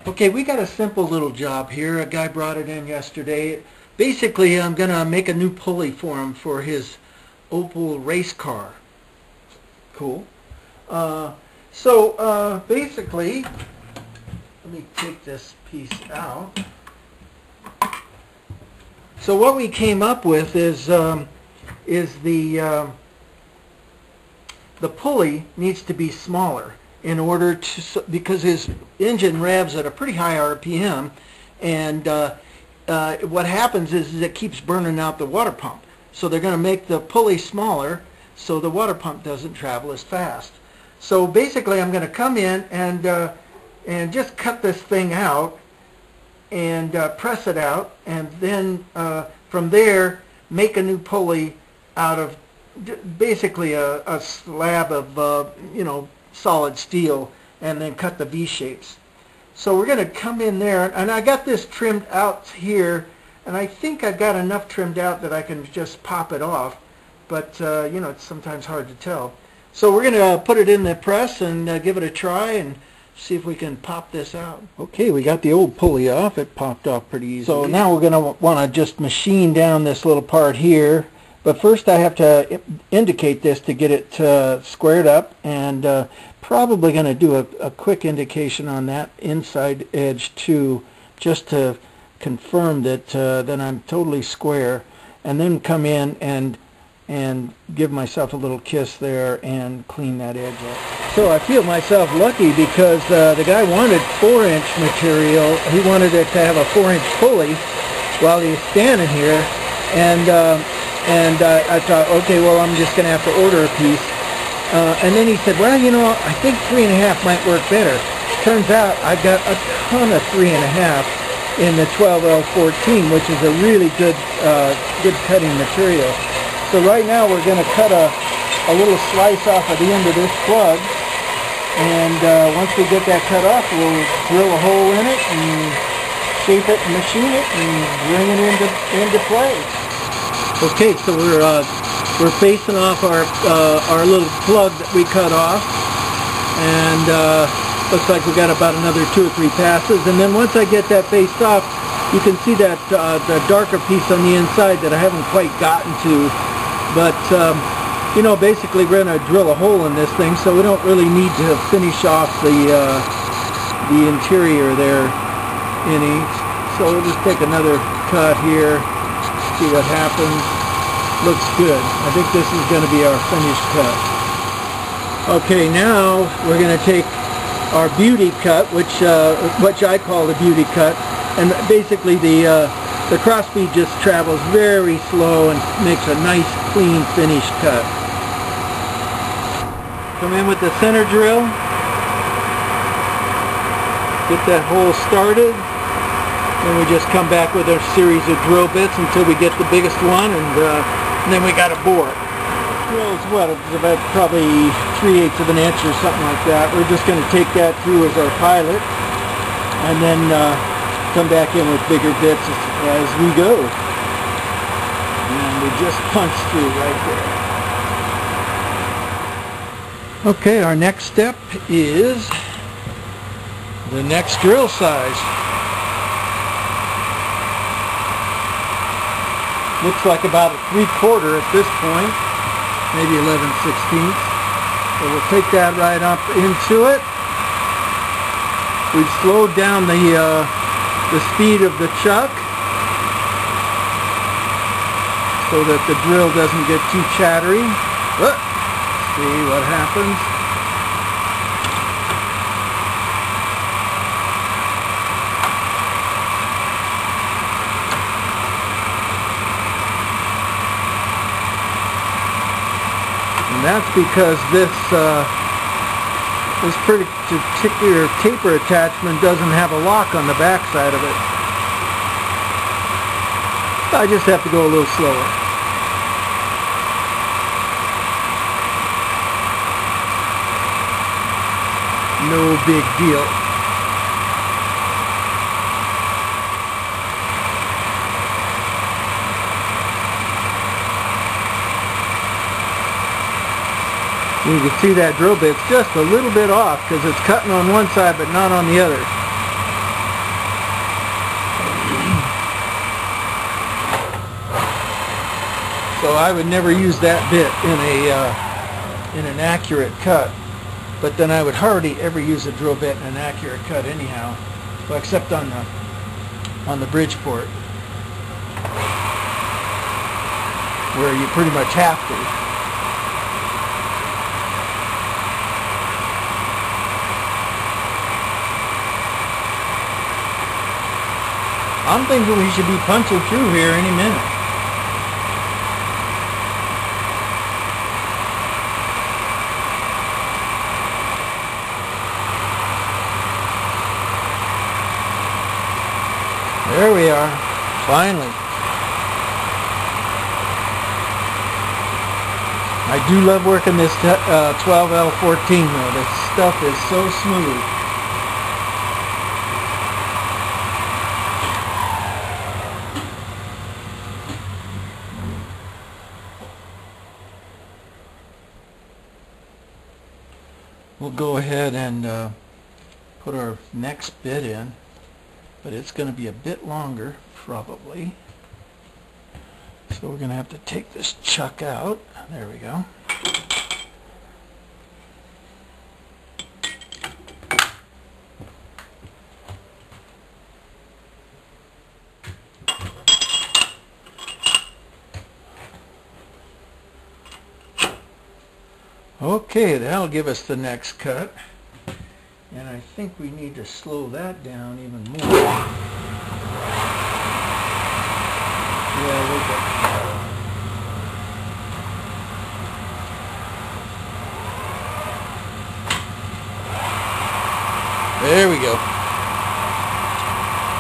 Okay, we got a simple little job here. A guy brought it in yesterday. Basically, I'm going to make a new pulley for him for his Opal race car. Cool. Basically, let me take this piece out. So what we came up with is the pulley needs to be smaller in order to, because his engine revs at a pretty high RPM, and what happens is it keeps burning out the water pump. So they're going to make the pulley smaller so the water pump doesn't travel as fast. So basically I'm going to come in and just cut this thing out and press it out, and then from there make a new pulley out of basically a slab of solid steel, and then cut the V shapes. So we're going to come in there, and I got this trimmed out here, and I think I've got enough trimmed out that I can just pop it off, but it's sometimes hard to tell. So we're going to put it in the press and give it a try and see if we can pop this out. Okay, we got the old pulley off. It popped off pretty easily. So now we're going to want to just machine down this little part here. But first I have to indicate this to get it squared up, and probably going to do a quick indication on that inside edge too, just to confirm that I'm totally square, and then come in and give myself a little kiss there and clean that edge up. So I feel myself lucky because the guy wanted 4-inch material. He wanted it to have a 4-inch pulley while he was standing here, and I thought, okay, well, I'm just going to have to order a piece. And then he said, well, I think 3.5 might work better. Turns out I've got a ton of 3.5 in the 12L14, which is a really good cutting material. So right now we're going to cut a little slice off of the end of this plug, and once we get that cut off, we'll drill a hole in it and shape it and machine it and bring it into play. Okay, so we're facing off our little plug that we cut off, and looks like we got about another 2 or 3 passes. And then once I get that faced off, you can see that the darker piece on the inside that I haven't quite gotten to. But basically we're going to drill a hole in this thing, so we don't really need to finish off the interior there any. So we'll just take another cut here. See what happens. Looks good. I think this is going to be our finished cut. Okay, now we're going to take our beauty cut, which I call the beauty cut, and basically the crossbead just travels very slow and makes a nice, clean, finished cut. Come in with the center drill. Get that hole started. Then we just come back with a series of drill bits until we get the biggest one, and then we got a bore. Drill is what? It's about probably 3/8 of an inch or something like that. We're just going to take that through as our pilot, and then come back in with bigger bits as we go. And we just punch through right there. Okay, our next step is the next drill size. Looks like about a 3/4 at this point, maybe 11/16. So we'll take that right up into it. We've slowed down the speed of the chuck so that the drill doesn't get too chattery. Let's see what happens. And that's because this particular taper attachment doesn't have a lock on the back side of it. I just have to go a little slower. No big deal. You can see that drill bit's just a little bit off because it's cutting on one side but not on the other. So I would never use that bit in an accurate cut. But then I would hardly ever use a drill bit in an accurate cut anyhow, well, except on the Bridgeport, where you pretty much have to. I'm thinking we should be punching through here any minute. There we are, finally. I do love working this 12L14 though. This stuff is so smooth. We'll go ahead and put our next bit in, but it's going to be a bit longer probably. So we're going to have to take this chuck out. There we go. Okay, that'll give us the next cut. And I think we need to slow that down even more. Yeah, we'll get there we go.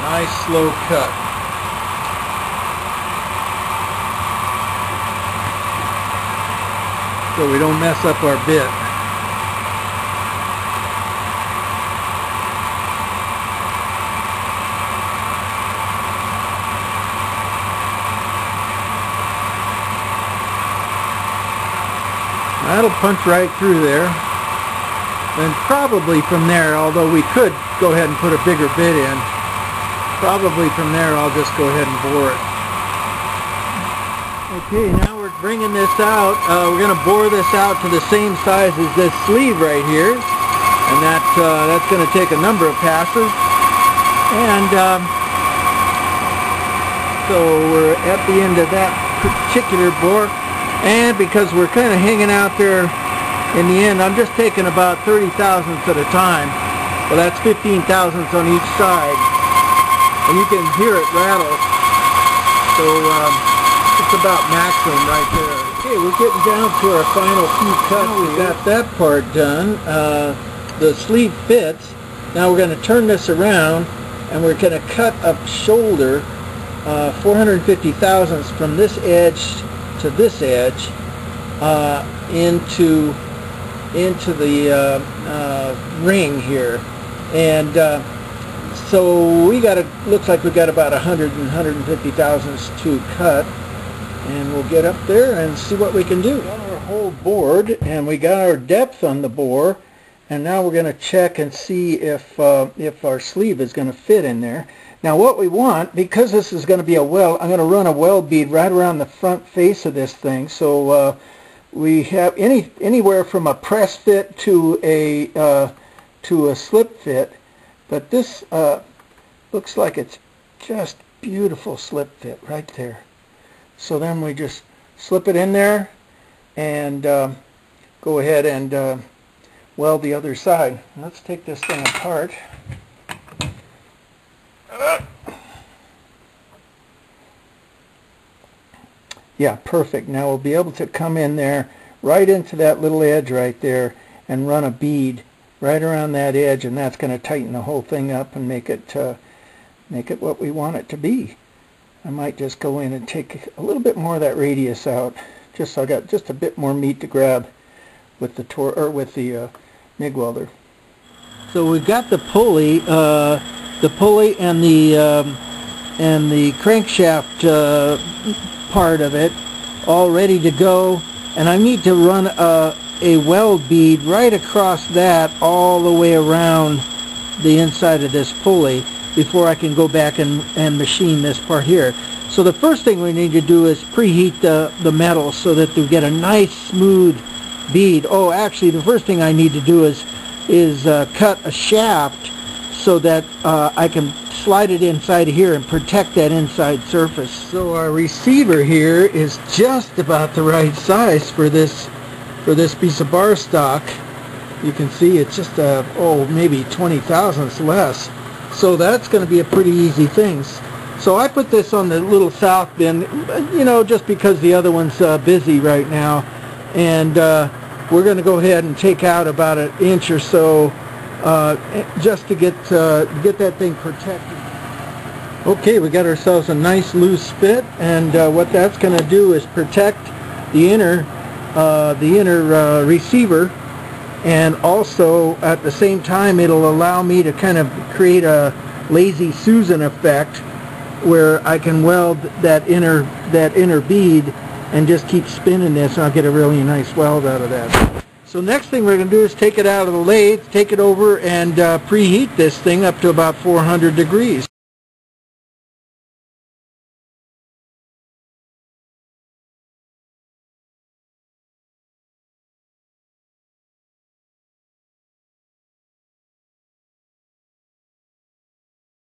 Nice slow cut. So we don't mess up our bit. That'll punch right through there. And probably from there, although we could go ahead and put a bigger bit in, probably from there I'll just go ahead and bore it. Okay, now we're bringing this out. We're going to bore this out to the same size as this sleeve right here, and that's going to take a number of passes. And so we're at the end of that particular bore, and because we're kind of hanging out there in the end, I'm just taking about 30 thousandths at a time. Well, that's 15 thousandths on each side, and you can hear it rattle. So it's about maximum right there. Okay, we're getting down to our final few cuts. We've got that part done. The sleeve fits. Now we're going to turn this around and we're going to cut a shoulder 450 thousandths from this edge to this edge into the ring here. And so we got looks like we got about 150 thousandths to cut. And we'll get up there and see what we can do. We got our whole board, and we got our depth on the bore, and now we're going to check and see if our sleeve is going to fit in there. Now what we want, because this is going to be a weld, I'm going to run a weld bead right around the front face of this thing. So we have anywhere from a press fit to a slip fit, but this looks like it's just beautiful slip fit right there. So then we just slip it in there and go ahead and weld the other side. Let's take this thing apart. Yeah, perfect. Now we'll be able to come in there right into that little edge right there and run a bead right around that edge, and that's going to tighten the whole thing up and make it what we want it to be. I might just go in and take a little bit more of that radius out, just so I got just a bit more meat to grab with the MIG welder. So we've got the pulley and the crankshaft part of it all ready to go, and I need to run a weld bead right across that all the way around the inside of this pulley. before I can go back and machine this part here. So the first thing we need to do is preheat the metal so that we get a nice smooth bead. Oh, actually the first thing I need to do is cut a shaft so that I can slide it inside here and protect that inside surface. So our receiver here is just about the right size for this piece of bar stock. You can see it's just maybe 20 thousandths less. So that's going to be a pretty easy thing. So I put this on the little south bin, you know, just because the other one's busy right now. And we're going to go ahead and take out about an inch or so just to get that thing protected. Okay, we got ourselves a nice loose fit, and what that's going to do is protect the inner receiver, and also at the same time it'll allow me to kind of create a lazy Susan effect where I can weld that inner bead and just keep spinning this, and I'll get a really nice weld out of that. So next thing we're going to do is take it out of the lathe, take it over and preheat this thing up to about 400 degrees.